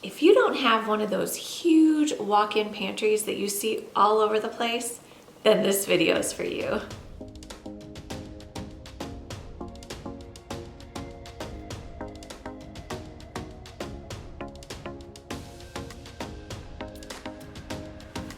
If you don't have one of those huge walk-in pantries that you see all over the place, then this video is for you.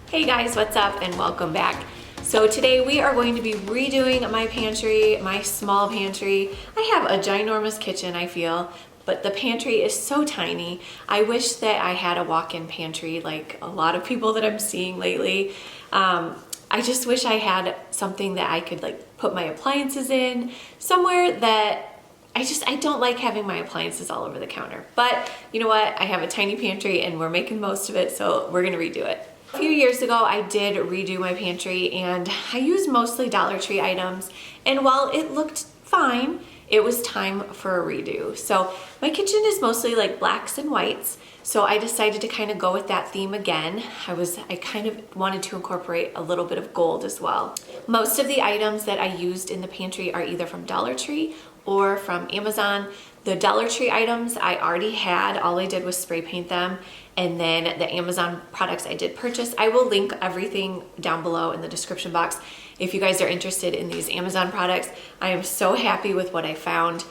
Hey guys, what's up and welcome back. So today we are going to be redoing my pantry, my small pantry. I have a ginormous kitchen, I feel, but the pantry is so tiny. I wish that I had a walk-in pantry like a lot of people that I'm seeing lately. I just wish I had something that I could like put my appliances in, somewhere that I don't like having my appliances all over the counter. But you know what? I have a tiny pantry and we're making most of it, so we're gonna redo it. A few years ago, I did redo my pantry and I used mostly Dollar Tree items. And while it looked fine, it was time for a redo. So my kitchen is mostly like blacks and whites. So I decided to kind of go with that theme again. I kind of wanted to incorporate a little bit of gold as well. Most of the items that I used in the pantry are either from Dollar Tree or from Amazon. The Dollar Tree items I already had, all I did was spray paint them. And then the Amazon products I did purchase, I will link everything down below in the description box if you guys are interested in these Amazon products. I am so happy with what I found.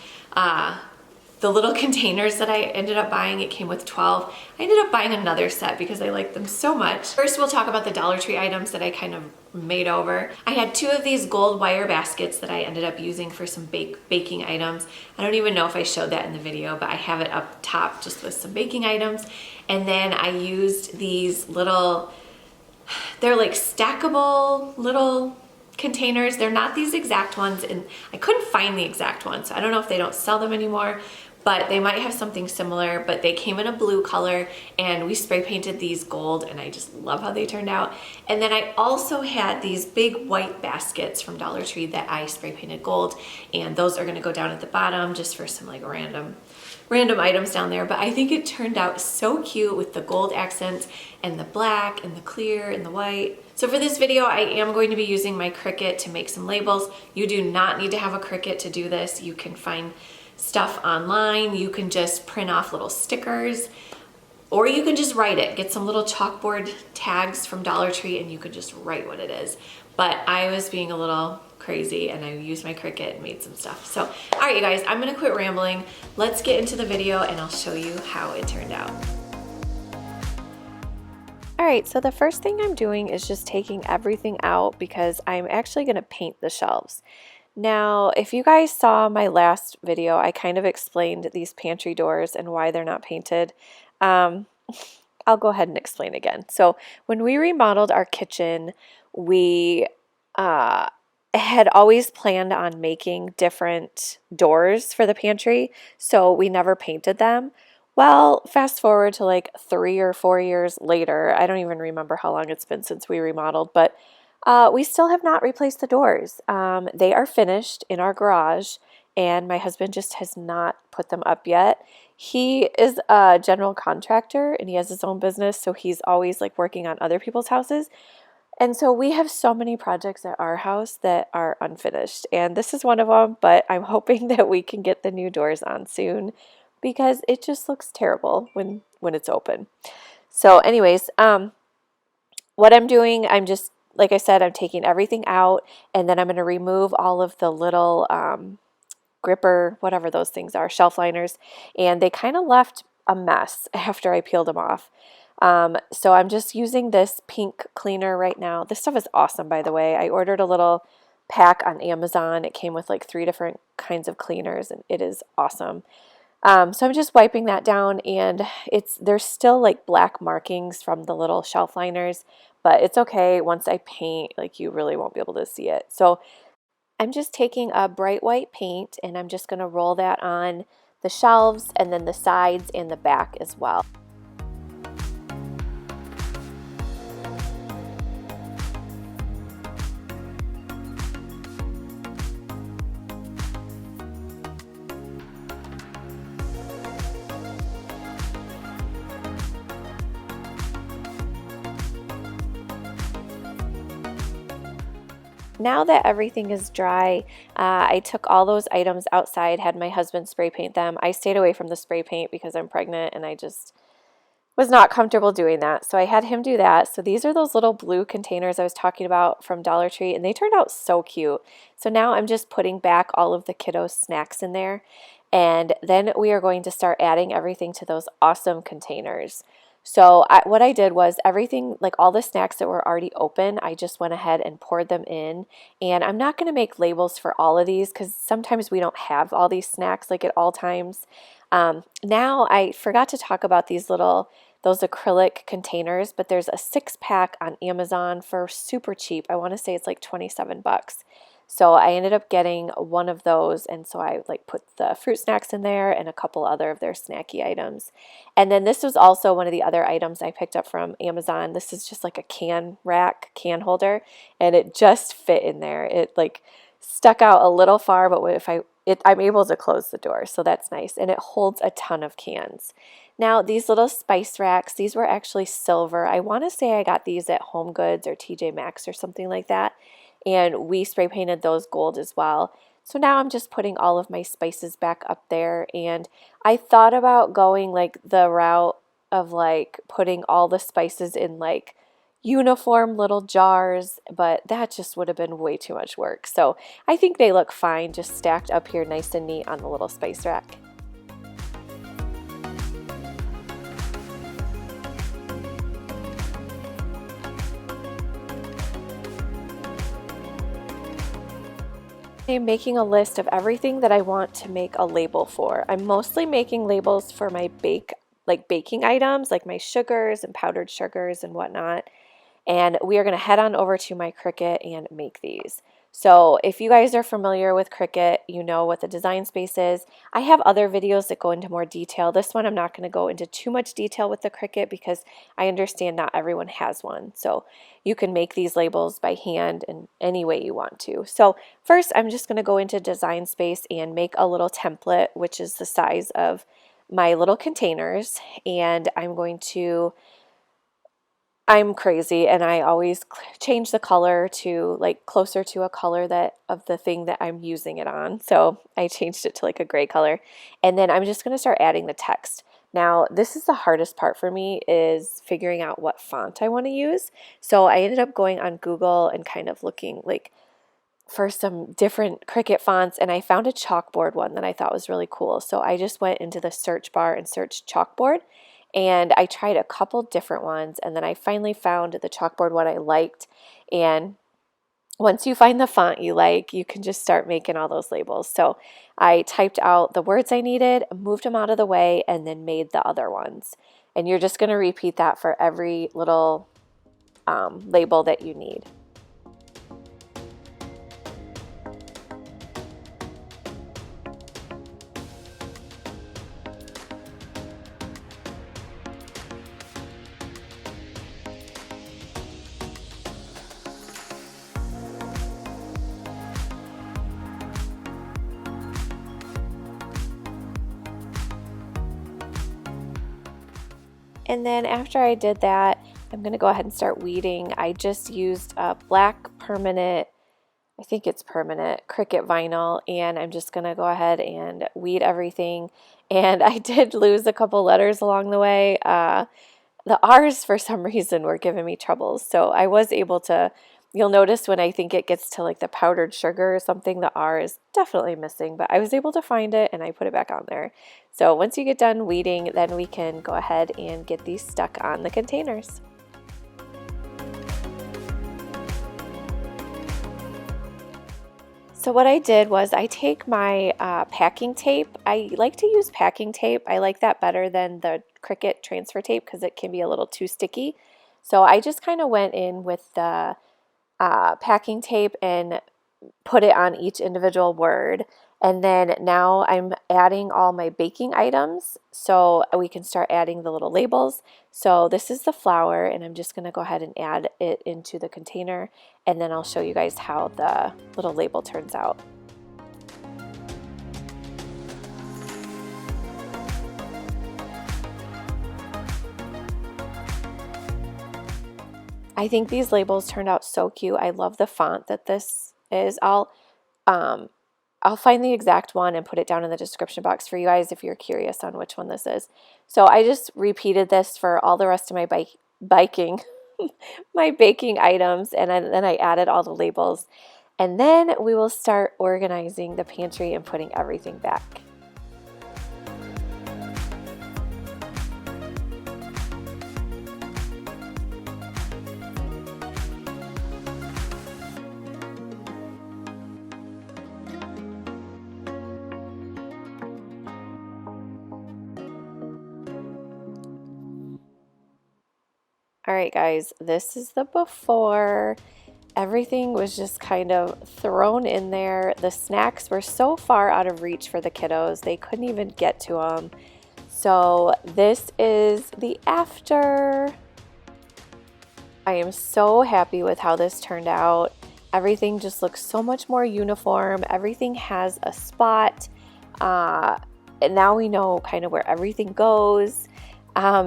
The little containers that I ended up buying, it came with 12. I ended up buying another set because I like them so much. First, we'll talk about the Dollar Tree items that I kind of made over. I had 2 of these gold wire baskets that I ended up using for some baking items. I don't even know if I showed that in the video, but I have it up top just with some baking items. And then I used these little, they're like stackable little containers. They're not these exact ones, and I couldn't find the exact ones, so I don't know if they don't sell them anymore, but they might have something similar. But they came in a blue color and we spray painted these gold, and I just love how they turned out. And then I also had these big white baskets from Dollar Tree that I spray painted gold, and those are going to go down at the bottom just for some like random items down there. But I think it turned out so cute with the gold accents and the black and the clear and the white. So for this video, I am going to be using my Cricut to make some labels. You do not need to have a Cricut to do this. You can find stuff online. You can just print off little stickers, or you can just write it. Get some little chalkboard tags from Dollar Tree and you could just write what it is. But I was being a little crazy and I used my Cricut and made some stuff. So, all right, you guys, I'm gonna quit rambling. Let's get into the video and I'll show you how it turned out. All right, so the first thing I'm doing is just taking everything out because I'm actually gonna paint the shelves. Now, if you guys saw my last video, I kind of explained these pantry doors and why they're not painted. I'll go ahead and explain again. So when we remodeled our kitchen, we had always planned on making different doors for the pantry, so we never painted them. Well, fast forward to like 3 or 4 years later, I don't even remember how long it's been since we remodeled, but we still have not replaced the doors. They are finished in our garage, and my husband just has not put them up yet. He is a general contractor and he has his own business, so he's always like working on other people's houses. And so we have so many projects at our house that are unfinished, and this is one of them, but I'm hoping that we can get the new doors on soon because it just looks terrible when it's open. So anyways, what I'm doing, I'm just, like I said, I'm taking everything out, and then I'm going to remove all of the little gripper, whatever those things are, shelf liners, and they kind of left a mess after I peeled them off. So I'm just using this pink cleaner right now. This stuff is awesome, by the way. I ordered a little pack on Amazon. It came with like 3 different kinds of cleaners, and it is awesome. So I'm just wiping that down, and there's still like black markings from the little shelf liners, but it's okay. Once I paint, like you really won't be able to see it. So I'm just taking a bright white paint and I'm just going to roll that on the shelves and then the sides and the back as well. Now that everything is dry, I took all those items outside, had my husband spray paint them. I stayed away from the spray paint because I'm pregnant and I just was not comfortable doing that. So I had him do that. So these are those little blue containers I was talking about from Dollar Tree, and they turned out so cute. So now I'm just putting back all of the kiddos' snacks in there. And then we are going to start adding everything to those awesome containers. So what I did was everything, like all the snacks that were already open, I just went ahead and poured them in. And I'm not going to make labels for all of these because sometimes we don't have all these snacks like at all times. Now I forgot to talk about those acrylic containers, but there's a 6-pack on Amazon for super cheap. I want to say it's like 27 bucks. So I ended up getting one of those, and so I like put the fruit snacks in there and a couple other of their snacky items. And then this was also one of the other items I picked up from Amazon. This is just like a can rack, can holder, and it just fit in there. It like stuck out a little far, but I'm able to close the door, so that's nice. And it holds a ton of cans. Now, these little spice racks, these were actually silver. I want to say I got these at Home Goods or TJ Maxx or something like that. And we spray painted those gold as well. So now I'm just putting all of my spices back up there. And I thought about going like the route of like putting all the spices in like uniform little jars, but that just would have been way too much work. So I think they look fine, just stacked up here nice and neat on the little spice rack. I'm making a list of everything that I want to make a label for. I'm mostly making labels for my baking items, like my sugars and powdered sugars and whatnot. And we are going to head on over to my Cricut and make these. So if you guys are familiar with Cricut, you know what the design space is. I have other videos that go into more detail. This one I'm not going to go into too much detail with the Cricut because I understand not everyone has one. So you can make these labels by hand in any way you want to. So first I'm just going to go into design space and make a little template, which is the size of my little containers. And I'm crazy and I always change the color to like closer to a color of the thing that I'm using it on. So I changed it to like a gray color. And then I'm just going to start adding the text. Now, this is the hardest part for me is figuring out what font I want to use. So I ended up going on Google and kind of looking like for some different Cricut fonts, and I found a chalkboard one that I thought was really cool. So I just went into the search bar and searched chalkboard. And I tried a couple different ones, and then I finally found the chalkboard one I liked. And once you find the font you like, you can just start making all those labels. So I typed out the words I needed, moved them out of the way, and then made the other ones. And you're just going to repeat that for every little label that you need. And then after I did that, I'm going to go ahead and start weeding. I just used a black permanent, I think it's permanent, Cricut vinyl, and I'm just going to go ahead and weed everything. And I did lose a couple letters along the way. The R's for some reason were giving me troubles, so I was able to, you'll notice when I think it gets to like the powdered sugar or something, the R is definitely missing, but I was able to find it and I put it back on there. So once you get done weeding, then we can go ahead and get these stuck on the containers. So what I did was I take my packing tape. I like to use packing tape. I like that better than the Cricut transfer tape because it can be a little too sticky. So I just kind of went in with the packing tape and put it on each individual word. And then now I'm adding all my baking items so we can start adding the little labels. So this is the flour, and I'm just going to go ahead and add it into the container, and then I'll show you guys how the little label turns out. I think these labels turned out so cute. I love the font that this is. I'll I'll find the exact one and put it down in the description box for you guys if you're curious on which one this is. So I just repeated this for all the rest of my baking items, and then I added all the labels. And then we will start organizing the pantry and putting everything back. All right, guys, this is the before. Everything was just kind of thrown in there. The snacks were so far out of reach for the kiddos, they couldn't even get to them. So this is the after. I am so happy with how this turned out. Everything just looks so much more uniform. Everything has a spot. And now we know kind of where everything goes.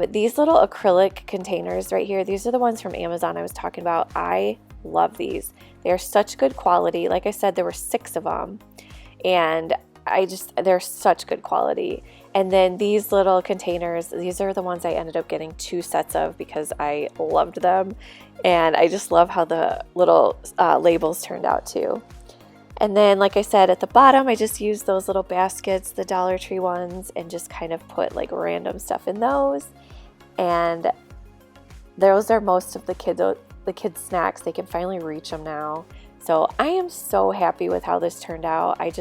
These little acrylic containers right here, these are the ones from Amazon I was talking about. I love these. They're such good quality. Like I said, there were 6 of them, and they're such good quality. And then these little containers, these are the ones I ended up getting 2 sets of because I loved them, and I just love how the little labels turned out too. And then, like I said, at the bottom, I just used those little baskets, the Dollar Tree ones, and just kind of put like random stuff in those. And those are most of the kids' snacks. They can finally reach them now. So I am so happy with how this turned out. I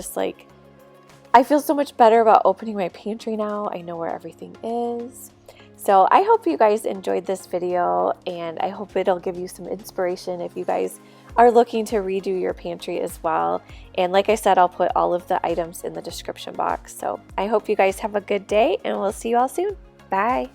feel so much better about opening my pantry now. I know where everything is. So I hope you guys enjoyed this video, and I hope it'll give you some inspiration if you guys are looking to redo your pantry as well. And like I said, I'll put all of the items in the description box. So I hope you guys have a good day, and we'll see you all soon. Bye.